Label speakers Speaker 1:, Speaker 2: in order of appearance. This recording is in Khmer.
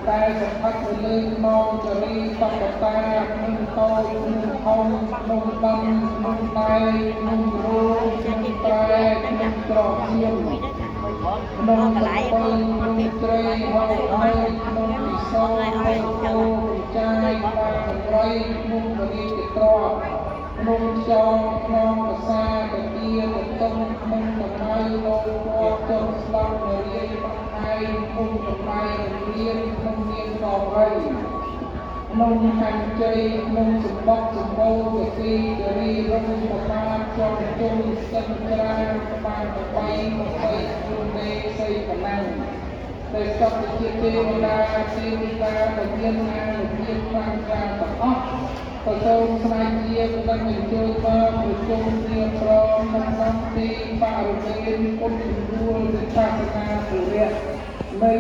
Speaker 1: តែសម្បត្តិលើមោចរីបបតានឹងតូចនឹងធំនឹងដំនឹងដៃនឹងរោនឹងតែនឹងក្រជាមក្នុងកលែងក្នុងត្រីវ៉ាហើយក្នុងពិសោក្នុងគោចាយបានប្រៃក្នុងបរិយាត្រក្នុងចောင်းក្នុងភាសាពទាទៅក្នុងតម្លៃលោកពណ៌ចុះស្លាប់នៅរាយហើយក្នុងតម្លៃរៀនក្នុងនាមតរៃក្នុងខណ្ឌជ័យក្នុងសម្បត្តិសម្បូរទៅទីគិរីរងប្រមាណជាប់ជុំសិនក្រានបាន8ជួនទេសីកណាំងតែសពជាទេវតាទេវតាដែលមានអានុភាពខ្លាំងក្លាទាំងអស់ក៏សូមស្មារតីនឹងជួយមកប្រជុំគ្នាប្រមក្នុងទីបរិវេណគុណជំនួលសាសនាពុរៈនៃ